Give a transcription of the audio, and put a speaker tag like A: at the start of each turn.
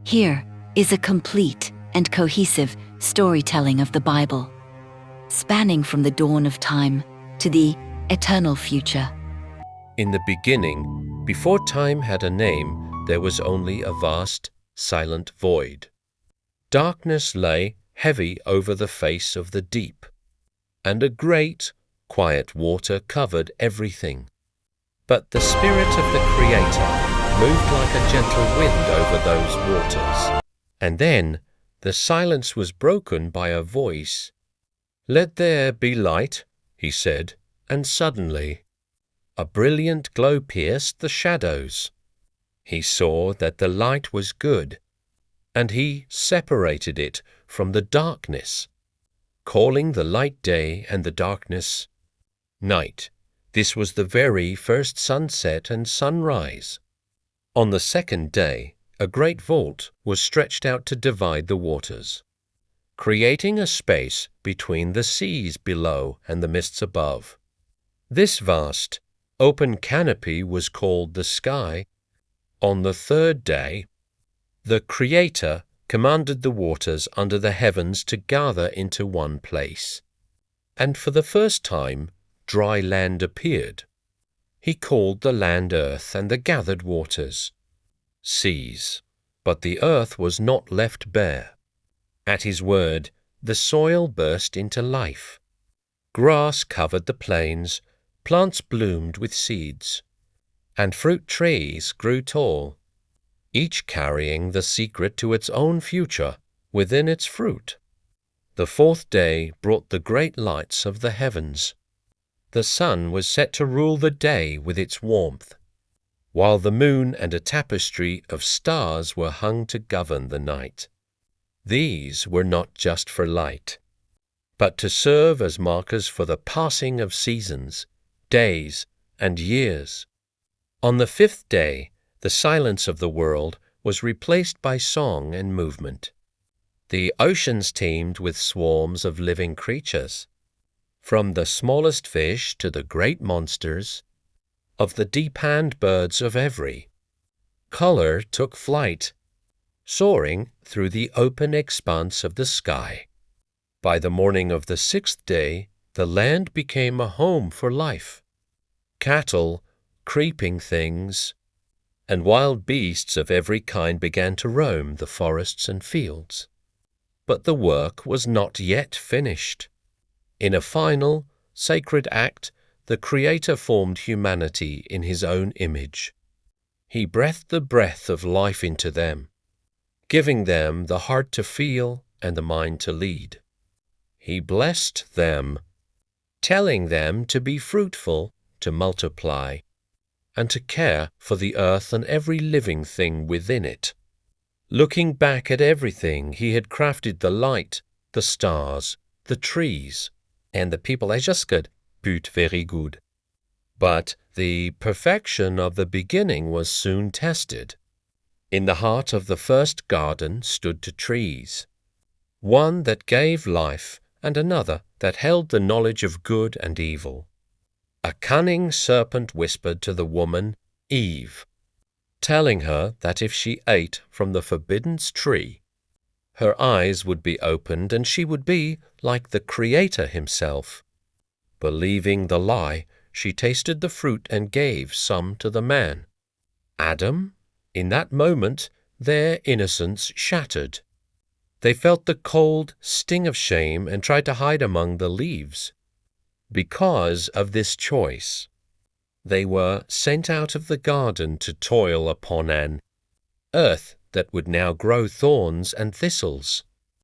A: Here is a complete and cohesive storytelling of the Bible, spanning from the dawn of time to the eternal future.
B: In the beginning, before time had a name, there was only a vast, silent void. Darkness lay heavy over the face of the deep, and a great, quiet water covered everything. But the Spirit of the Creator moved like a gentle wind over those waters. And then the silence was broken by a voice. "Let there be light," he said, and suddenly a brilliant glow pierced the shadows. He saw that the light was good, and he separated it from the darkness, calling the light day and the darkness night. This was the very first sunset and sunrise. On the second day, a great vault was stretched out to divide the waters, creating a space between the seas below and the mists above. This vast, open canopy was called the sky. On the third day, the Creator commanded the waters under the heavens to gather into one place, and for the first time dry land appeared. He called the land earth and the gathered waters seas, but the earth was not left bare. At his word, the soil burst into life. Grass covered the plains, plants bloomed with seeds, and fruit trees grew tall, each carrying the secret to its own future within its fruit. The fourth day brought the great lights of the heavens. The sun was set to rule the day with its warmth, while the moon and a tapestry of stars were hung to govern the night. These were not just for light, but to serve as markers for the passing of seasons, days, and years. On the fifth day, the silence of the world was replaced by song and movement. The oceans teemed with swarms of living creatures, from the smallest fish to the great monsters, of the deep-panned birds of every color took flight, soaring through the open expanse of the sky. By the morning of the sixth day, the land became a home for life. Cattle, creeping things, and wild beasts of every kind began to roam the forests and fields. But the work was not yet finished. In a final, sacred act, the Creator formed humanity in His own image. He breathed the breath of life into them, giving them the heart to feel and the mind to lead. He blessed them, telling them to be fruitful, to multiply, and to care for the earth and every living thing within it. Looking back at everything, He had crafted the light, the stars, the trees, and the people. I just got very good. But the perfection of the beginning was soon tested. In the heart of the first garden stood two trees, one that gave life and another that held the knowledge of good and evil. A cunning serpent whispered to the woman, Eve, telling her that if she ate from the forbidden tree, her eyes would be opened and she would be like the Creator Himself. Believing the lie, she tasted the fruit and gave some to the man. Adam, in that moment, their innocence shattered. They felt the cold sting of shame and tried to hide among the leaves. Because of this choice, they were sent out of the garden to toil upon an earth that would now grow thorns and thistles.